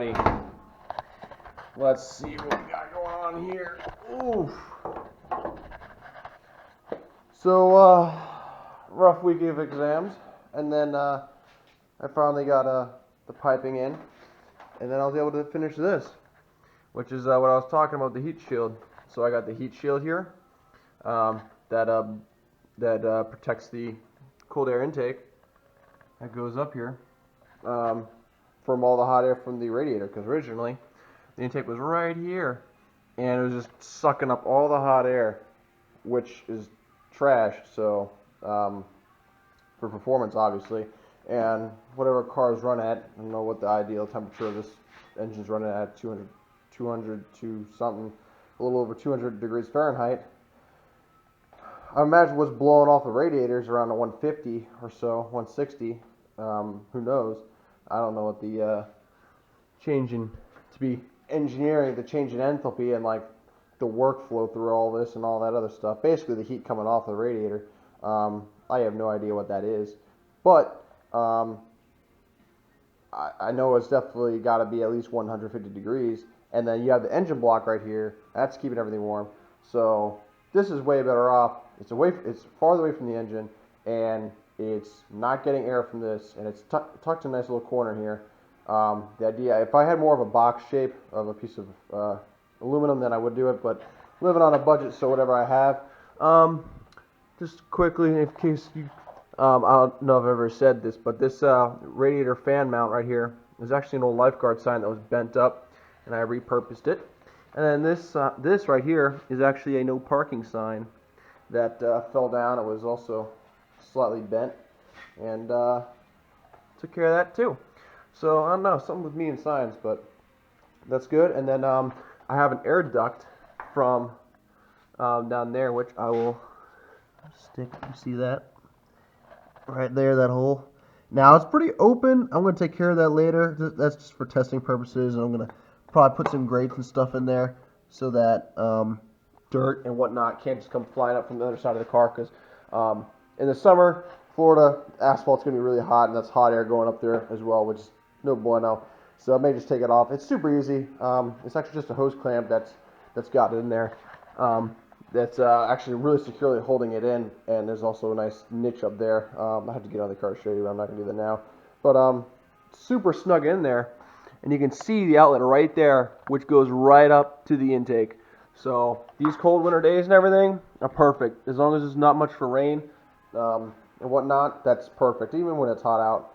Alrighty. Let's see what we got going on here. Oof. So, rough week of exams, and then I finally got the piping in, and then I was able to finish this, which is what I was talking about, the heat shield. So I got the heat shield here that protects the cold air intake that goes up here from all the hot air from the radiator, because originally the intake was right here, and it was just sucking up all the hot air, which is trash. So for performance, obviously, and whatever cars run at, I don't know what the ideal temperature of this engine's running at, 200 to something, a little over 200 degrees Fahrenheit. I imagine what's blowing off the radiators around the 150 or so, 160. Who knows? I don't know what the change in, to be engineering the change in enthalpy and like the workflow through all this and all that other stuff. Basically, the heat coming off the radiator. I have no idea what that is, but I know it's definitely got to be at least 150 degrees. And then you have the engine block right here. That's keeping everything warm. So this is way better off. It's farther away from the engine, and it's not getting air from this, and it's tucked in a nice little corner here. The idea, if I had more of a box shape of a piece of aluminum, then I would do it, but living on a budget, so whatever I have. Just quickly, in case you, I don't know if I've ever said this, but this radiator fan mount right here is actually an old lifeguard sign that was bent up, and I repurposed it. And then this right here is actually a no parking sign that fell down. It was also slightly bent, and took care of that too. So I don't know, something with me and signs, but that's good. And then I have an air duct from down there, which I will stick. You see that right there, that hole? Now it's pretty open. I'm going to take care of that later. That's just for testing purposes, and I'm going to probably put some grates and stuff in there so that dirt and whatnot can't just come flying up from the other side of the car, because in the summer, Florida, asphalt's going to be really hot, and that's hot air going up there as well, which is no bueno. So I may just take it off. It's super easy. It's actually just a hose clamp that's got it in there. That's actually really securely holding it in, and there's also a nice niche up there. I have to get on the car to show you, but I'm not going to do that now. But super snug in there, and you can see the outlet right there, which goes right up to the intake. So these cold winter days and everything are perfect. As long as there's not much for rain and whatnot, that's perfect. Even when it's hot out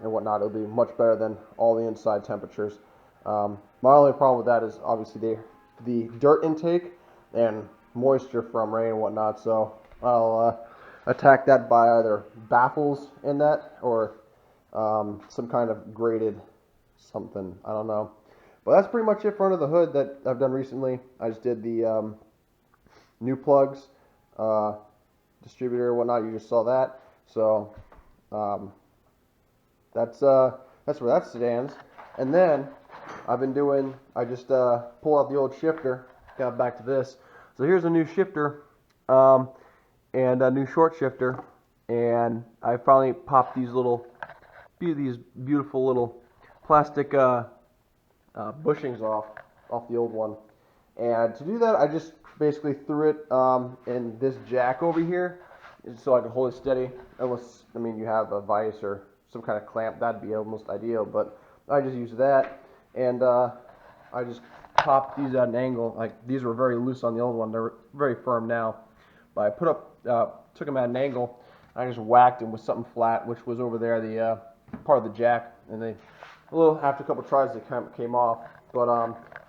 and whatnot, it'll be much better than all the inside temperatures. My only problem with that is obviously the dirt intake and moisture from rain and whatnot. So I'll attack that by either baffles in that or some kind of grated something. I don't know. But that's pretty much it for under the hood that I've done recently. I just did the new plugs, distributor and whatnot. You just saw that. So that's where that stands. And then I just pulled out the old shifter, got back to this. So here's a new shifter and a new short shifter. And I finally popped these beautiful little plastic bushings off the old one. And to do that, I just basically threw it in this jack over here so I can hold it steady. Unless, I mean, you have a vise or some kind of clamp, that'd be almost ideal, but I just use that, and I just popped these at an angle. Like, these were very loose on the old one. They're very firm now, but I took them at an angle, and I just whacked them with something flat, which was over there, the part of the jack, and after a couple tries, they kind of came off. But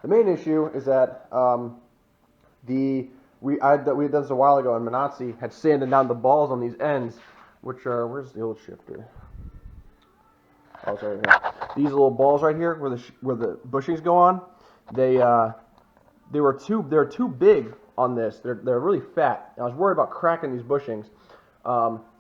the main issue is that we had done this a while ago, and Manazzi had sanded down the balls on these ends, which are, where's the old shifter? Oh, sorry. Here. These little balls right here, where the bushings go on, they're too big on this. They're really fat. And I was worried about cracking these bushings,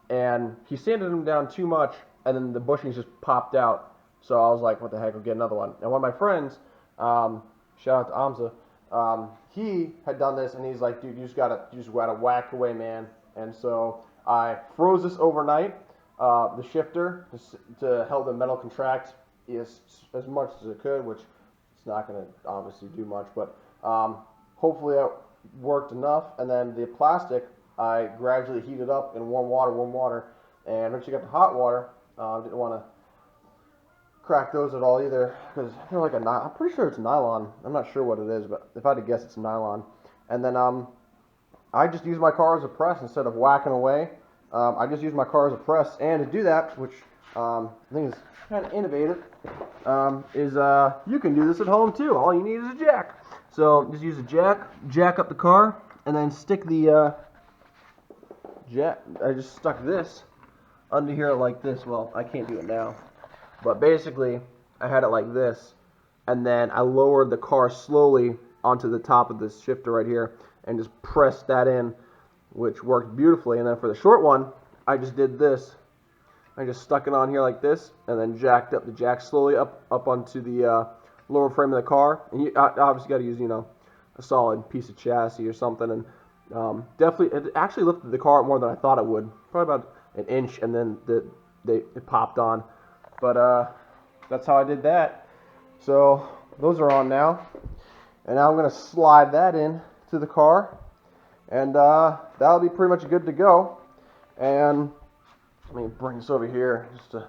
and he sanded them down too much, and then the bushings just popped out. So I was like, what the heck, I'll get another one. And one of my friends, shout out to Amza, he had done this, and he's like, dude, you just gotta whack away, man. And so I froze this overnight, the shifter, to help the metal contract as much as it could, which it's not going to obviously do much, but hopefully it worked enough. And then the plastic, I gradually heated up in warm water, and once you got the hot water, didn't want to crack those at all either, because they're like I'm pretty sure it's nylon. I'm not sure what it is, but if I had to guess, it's nylon. And then I just use my car as a press instead of whacking away. I just use my car as a press, and to do that, which I think is kind of innovative, is you can do this at home too. All you need is a jack. So just use a jack up the car, and then stick the jack. I just stuck this under here like this. Well, I can't do it now, but basically I had it like this, and then I lowered the car slowly onto the top of this shifter right here, and just pressed that in, which worked beautifully. And then for the short one, I just did this. I just stuck it on here like this, and then jacked up the jack slowly up onto the lower frame of the car. And you obviously got to use, a solid piece of chassis or something. And definitely, it actually lifted the car up more than I thought it would. Probably about an inch, and then it popped on. But that's how I did that. So those are on now, and now I'm going to slide that in to the car, and that'll be pretty much good to go. And let me bring this over here just to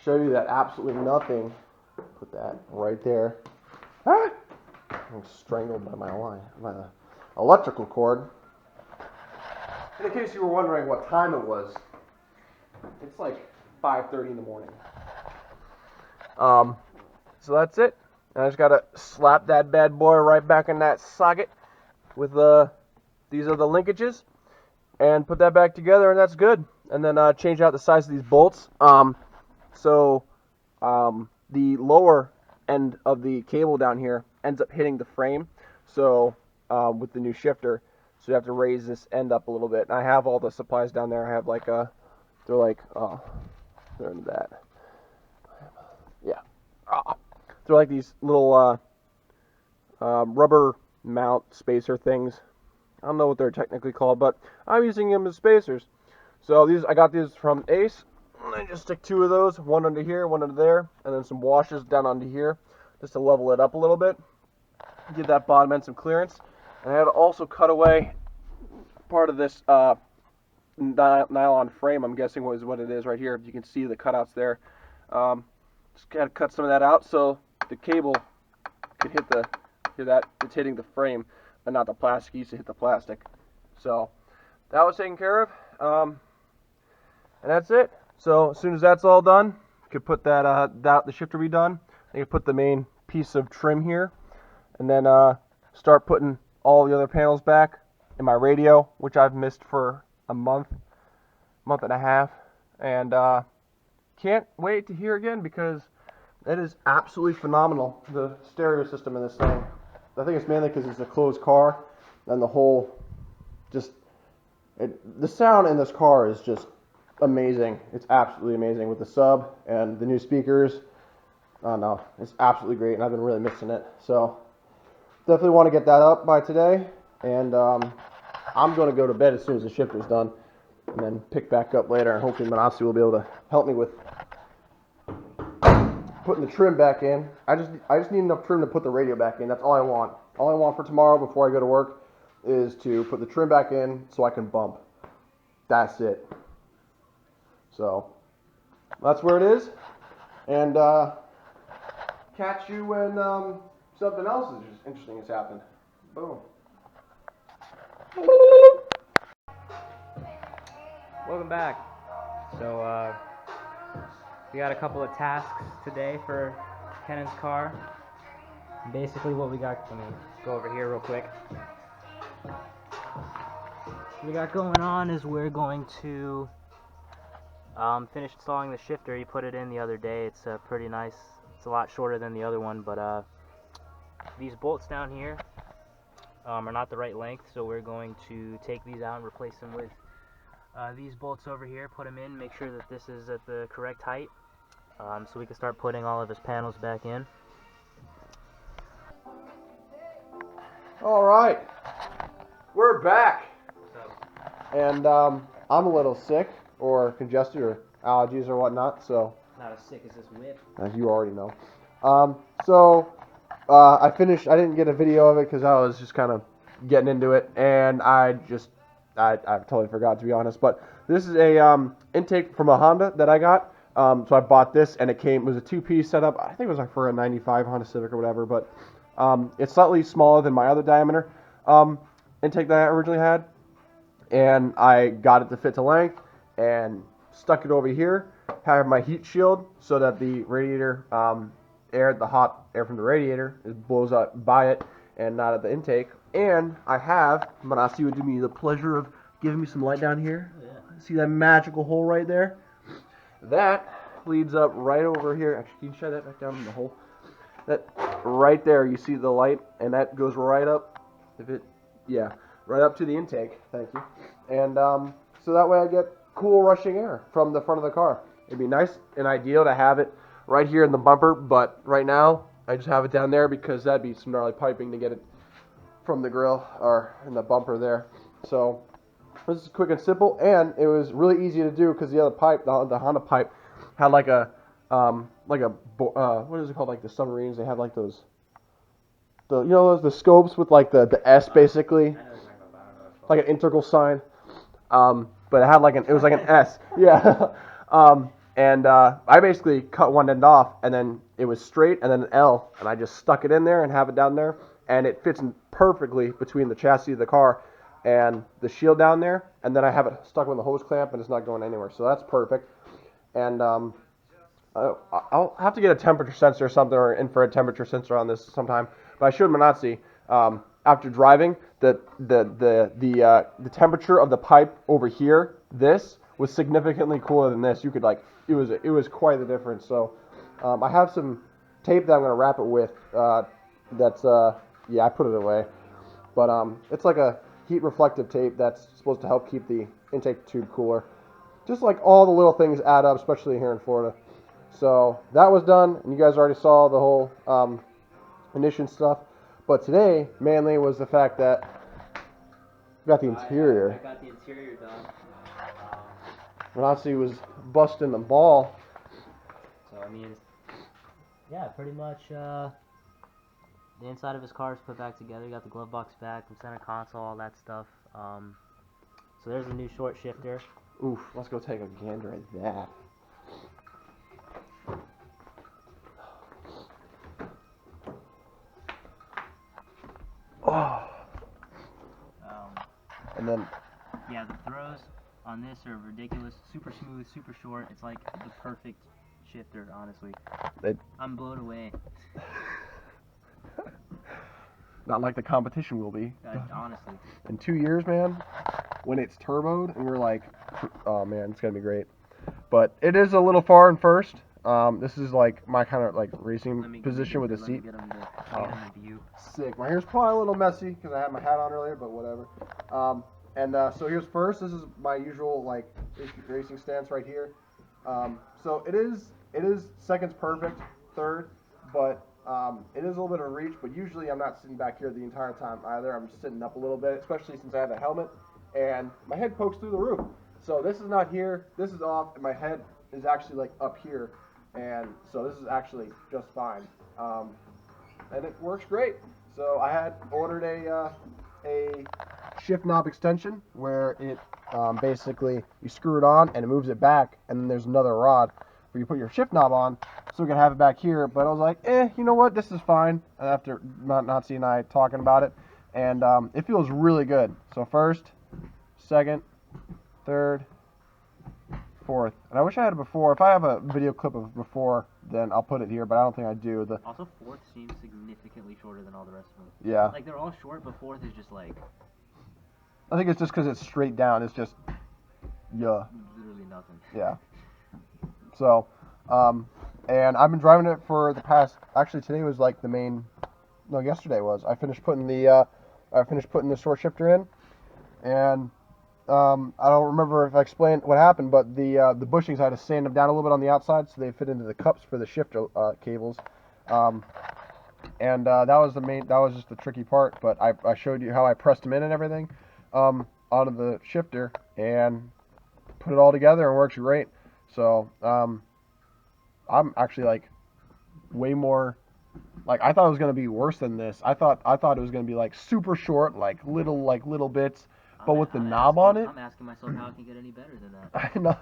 show you that absolutely nothing. Put that right there. Ah! I'm strangled by my electrical cord. In case you were wondering what time it was, it's like 5:30 in the morning. So that's it. And I just gotta slap that bad boy right back in that socket with these are the linkages, and put that back together, and that's good. And then change out the size of these bolts. So the lower end of the cable down here ends up hitting the frame. So with the new shifter, so you have to raise this end up a little bit. And I have all the supplies down there. I have like they're in that. Yeah. They're like these little rubber mount spacer things. I don't know what they're technically called, but I'm using them as spacers. So I got these from Ace. And I just stick two of those, one under here, one under there, and then some washers down under here, just to level it up a little bit. Give that bottom end some clearance. And I had to also cut away part of this nylon frame. I'm guessing was what it is right here. You can see the cutouts there. Just got to cut some of that out so the cable could hear that it's hitting the frame, but not the plastic. It used to hit the plastic. So that was taken care of. And that's it. So as soon as that's all done, you could put the shifter be done. Then you put the main piece of trim here, and then start putting all the other panels back in my radio, which I've missed for a month and a half, and can't wait to hear again because it is absolutely phenomenal, the stereo system in this thing. I think it's mainly because it's a closed car, and the whole the sound in this car is just amazing. It's absolutely amazing with the sub and the new speakers. Oh no, it's absolutely great, and I've been really missing it. So definitely want to get that up by today, and I'm going to go to bed as soon as the shifter's done, and then pick back up later, and hopefully Manatsu will be able to help me with putting the trim back in. I just need enough trim to put the radio back in. That's all I want. All I want for tomorrow before I go to work is to put the trim back in so I can bump. That's it. So that's where it is, and catch you when something else is interesting has happened. Boom. Welcome back. So we got a couple of tasks today for Kennan's car. Basically what we got, let me go over here real quick. What we got going on is we're going to finish installing the shifter. He put it in the other day. It's pretty nice. It's a lot shorter than the other one, but these bolts down here are not the right length, so we're going to take these out and replace them with these bolts over here, put them in, make sure that this is at the correct height, so we can start putting all of his panels back in. Alright, we're back, and I'm a little sick or congested or allergies or whatnot, so Not as sick as this whip. as you already know. So I finished. I didn't get a video of it because I was just kind of getting into it, and I totally forgot, to be honest. But this is a intake from a Honda that I got. So I bought this, and it was a two-piece setup. I think it was like for a '95 Honda Civic or whatever. But it's slightly smaller than my other diameter intake that I originally had, and I got it to fit to length, and stuck it over here. Have my heat shield so that the radiator the hot air from the radiator blows up by it and not at the intake. And I have Manasi would do me the pleasure of giving me some light down here. Oh, yeah. See that magical hole right there? That leads up right over here. Actually, can you shine that back down in the hole? That right there, you see the light, and that goes right up. Right up to the intake. Thank you. And so that way I get cool rushing air from the front of the car. It'd be nice and ideal to have it right here in the bumper, but right now I just have it down there because that'd be some gnarly piping to get it from the grill or in the bumper there. So this is quick and simple, and it was really easy to do because the other pipe, the Honda pipe, had like a what is it called? Like the submarines, they have like those, the scopes with like the S basically, like an integral sign. But it had it was like an S. Yeah. I basically cut one end off, and then it was straight, and then an L, and I just stuck it in there and have it down there, and it fits in perfectly between the chassis of the car and the shield down there, and then I have it stuck with the hose clamp, and it's not going anywhere, so that's perfect. And I'll have to get a temperature sensor or something, or infrared temperature sensor on this sometime. But I showed Manatsi after driving the temperature of the pipe over here. This was significantly cooler than this. You could it was quite the difference. So I have some tape that I'm gonna wrap it with. I put it away, but it's like a heat reflective tape that's supposed to help keep the intake tube cooler. Just like all the little things add up, especially here in Florida. So that was done, and you guys already saw the whole ignition stuff. But today, mainly, was the fact that we got the interior. I got the interior done. Manasi was busting the ball. So, I mean, yeah, pretty much the inside of his car is put back together. You got the glove box back, the center console, all that stuff. So there's a new short shifter. Oof, let's go take a gander at that. Oh. And then, yeah, the throws on this are ridiculous. Super smooth, super short. It's like the perfect shifter, honestly. I'm blown away. Not like the competition will be. Honestly. In 2 years, man, when it's turboed, and we're like, oh man, it's gonna be great. But it is a little far in first. This is like my kind of like racing position with the seat. Sick. My hair's probably a little messy because I had my hat on earlier, but whatever. So here's first. This is my usual like racing stance right here. So it is seconds perfect, third, but it is a little bit of a reach. But usually I'm not sitting back here the entire time either. I'm just sitting up a little bit, especially since I have a helmet and my head pokes through the roof. So this is not here. This is off, and my head is actually like up here. And so this is actually just fine, and it works great. So I had ordered a shift knob extension where it basically you screw it on and it moves it back, and then there's another rod where you put your shift knob on, so we can have it back here. But I was like, you know what, this is fine. After Nazi and I talking about it, and it feels really good. So first, second, third, fourth. And I wish I had it before. If I have a video clip of before, then I'll put it here, but I don't think I do. Also, fourth seems significantly shorter than all the rest of them. Yeah. Like, they're all short, but fourth is just like... I think it's just because it's straight down. It's just... Yeah. Literally nothing. Yeah. So, and I've been driving it for the past... Actually, today was like the main... No, yesterday was. I finished putting the short shifter in, and... I don't remember if I explained what happened, but the bushings, I had to sand them down a little bit on the outside so they fit into the cups for the shifter cables. That was just the tricky part, but I showed you how I pressed them in and everything onto the shifter and put it all together and it works great. So I'm actually like way more. Like I thought it was gonna be worse than this. I thought it was gonna be like super short, like little bits, but with the knob on it. I'm asking myself how it can get any better than that. I know.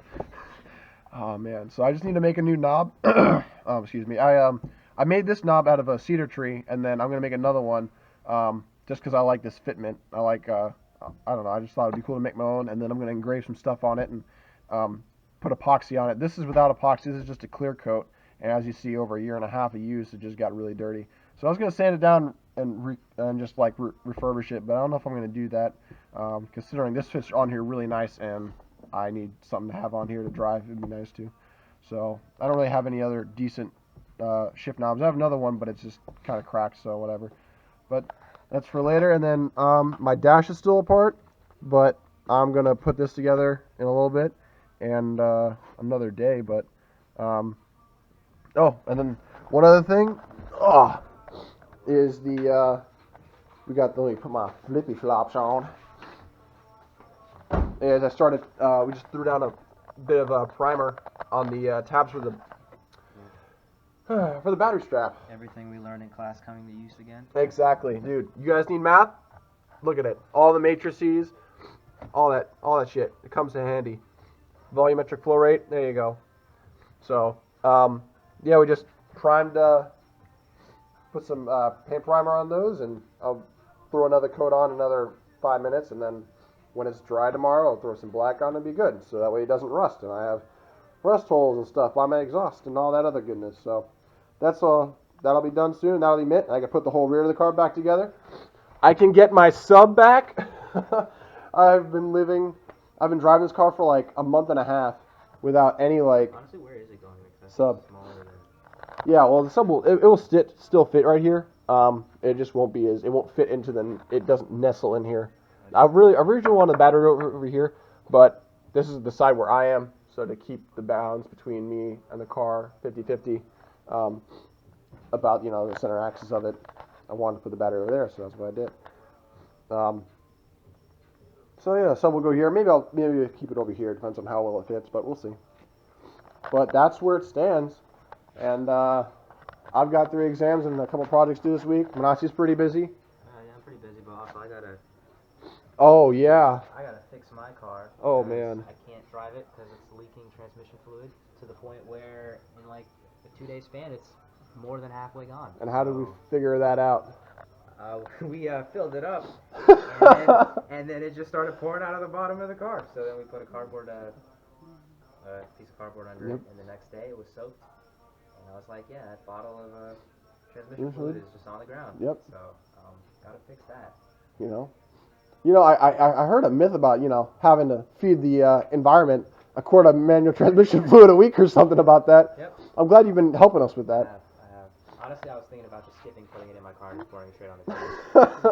Oh man, so I just need to make a new knob. Excuse me. I made this knob out of a cedar tree, and then I'm gonna make another one. Just because I like this fitment. I don't know. I just thought it'd be cool to make my own, and then I'm gonna engrave some stuff on it and put epoxy on it. This is without epoxy. This is just a clear coat. And as you see, over a year and a half of use, it just got really dirty. So I was gonna sand it down and just like refurbish it, but I don't know if I'm gonna do that. Considering this fits on here really nice, and I need something to have on here to drive. It'd be nice too. So I don't really have any other decent shift knobs. I have another one, but it's just kind of cracked, so whatever. But that's for later. And then my dash is still apart, but I'm gonna put this together in a little bit and another day. But oh, and then one other thing, is the let me put my flippy flops on. As I started, we just threw down a bit of a primer on the tabs for the battery strap. Everything we learned in class coming to use again. Exactly, dude. You guys need math? Look at it. All the matrices, all that shit. It comes in handy. Volumetric flow rate. There you go. So, yeah, we just primed, put some paint primer on those, and I'll throw another coat on another 5 minutes, and then when it's dry tomorrow, I'll throw some black on and be good. So that way it doesn't rust, and I have rust holes and stuff by my exhaust and all that other goodness. So that's all. That'll be done soon. That'll be it. I can put the whole rear of the car back together. I can get my sub back. I've been driving this car for like a month and a half without any like. Honestly, where is it going? Sub. Yeah, well the sub will still fit right here. It just won't be it won't fit into it doesn't nestle in here. I originally wanted the battery over here, but this is the side where I am, so to keep the balance between me and the car 50-50, about the center axis of it, I wanted to put the battery over there, so that's what I did. So yeah, sub will go here. Maybe I'll keep it over here. Depends on how well it fits, but we'll see. But that's where it stands, and I've got 3 exams and a couple projects due this week. Manassi's pretty busy. Yeah, I'm pretty busy, but also I gotta Oh yeah. fix my car. Oh man. I can't drive it because it's leaking transmission fluid to the point where in like a 2-day span it's more than halfway gone. And how did we figure that out? We filled it up, and then it just started pouring out of the bottom of the car. So then we put a piece of cardboard under it, and the next day it was soaked. And I was like, yeah, that bottle of transmission fluid is just on the ground. Yep. So gotta fix that. I heard a myth about having to feed the environment a quart of manual transmission fluid a week or something about that. Yep. I'm glad you've been helping us with that. I have. Honestly, I was thinking about just skipping putting it in my car and just pouring it straight on the table.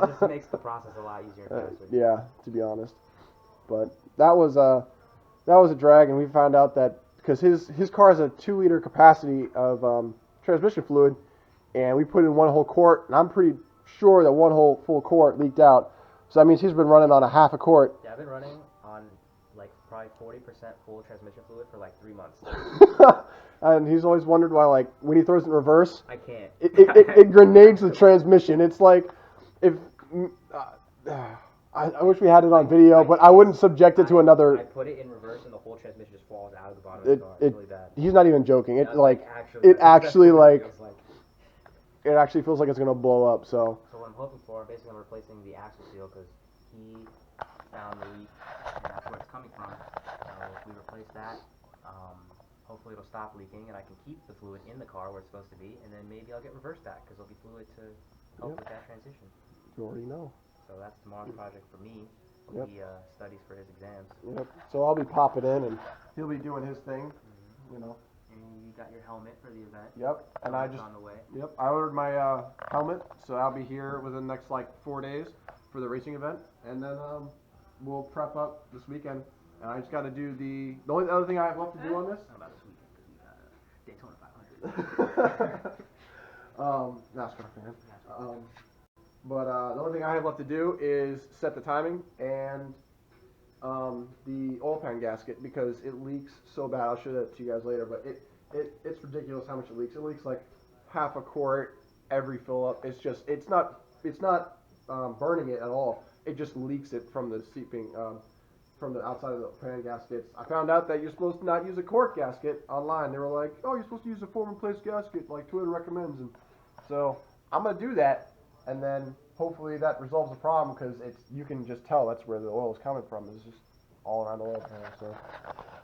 It just makes the process a lot easier and faster. Yeah, to be honest. But that was a drag, and we found out that because his car has a 2-liter capacity of transmission fluid, and we put in 1 whole quart, and I'm pretty sure that 1 whole full quart leaked out. So that means he's been running on a half a quart. Yeah, I've been running on like probably 40% full transmission fluid for like 3 months. And he's always wondered why, like, when he throws it in reverse, I can't. It grenades the transmission. It's like if I wish we had it on video, but I wouldn't subject it to another. I put it in reverse and the whole transmission just falls out of the bottom of the car. It's really bad. He's not even joking. It actually feels like it's gonna blow up. So what I'm hoping for, basically, I'm replacing the axle seal because he found the leak and that's where it's coming from. So if we replace that, hopefully it'll stop leaking and I can keep the fluid in the car where it's supposed to be, and then maybe I'll get reverse back because there'll be fluid to help with that transition. You already know. So that's tomorrow's project for me. He studies for his exams. Yep. So I'll be popping in and he'll be doing his thing. And you got your helmet for the event. Yep. And I just on the way. Yep. I ordered my helmet, so I'll be here within the next like 4 days for the racing event, and then we'll prep up this weekend. And I just got to do the only other thing I have left to do on this. Not about this weekend because we got Daytona 500. NASCAR fan. But the only thing I have left to do is set the timing and the oil pan gasket because it leaks so bad. I'll show that to you guys later. But it's ridiculous how much it leaks. It leaks like half a quart every fill up. It's not burning it at all. It just leaks it from the seeping from the outside of the pan gaskets. I found out that you're supposed to not use a cork gasket online. They were like, oh, you're supposed to use a form and place gasket like Twitter recommends, and so I'm gonna do that, and then hopefully that resolves the problem because you can just tell that's where the oil is coming from. It's just all around the oil pan. So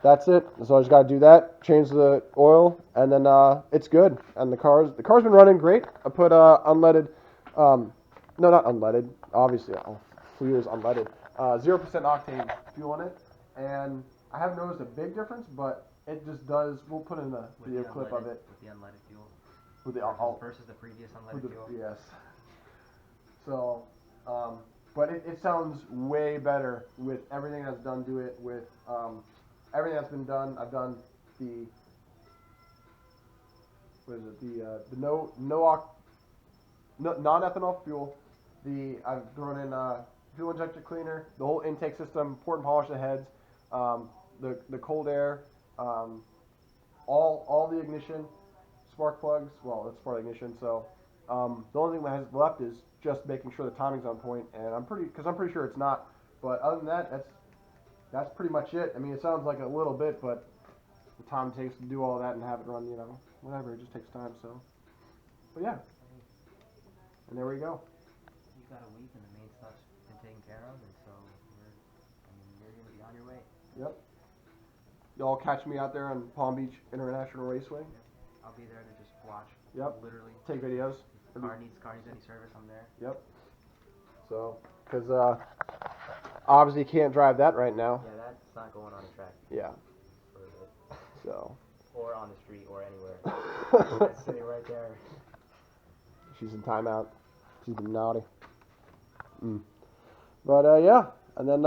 that's it. So I just got to do that, change the oil, and then it's good. And the car's been running great. I put unleaded, no, not unleaded. Obviously, fuel is unleaded. 0% octane fuel in it, and I haven't noticed a big difference, but it just does. We'll put in the video clip of it. With the unleaded fuel. With the Versus the previous unleaded fuel. Yes. So, but it sounds way better with everything that's done to it. With everything that's been done, I've done the non-ethanol fuel. I've thrown in fuel injector cleaner, the whole intake system, port and polish the heads, the cold air, all the ignition, spark plugs. Well, it's part of the ignition, so the only thing that has left is just making sure the timing's on point, and I'm pretty sure it's not. But other than that, that's pretty much it. I mean, it sounds like a little bit, but the time it takes to do all that and have it run, whatever, it just takes time. So, but yeah, and there we go. You've got a week, and the main stuff's been taken care of, and so you're gonna be on your way. Yep. Y'all catch me out there on Palm Beach International Raceway. Yep. I'll be there to just watch. Yep. Literally. Take videos. Car needs any service, I'm there. Yep. So, because obviously you can't drive that right now. Yeah, that's not going on the track. Yeah. For a bit. So. Or on the street or anywhere. That's sitting right there. She's in timeout. She's been naughty. But yeah, and then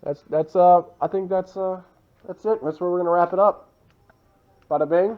that's I think that's it. That's where we're gonna wrap it up. Bada bing.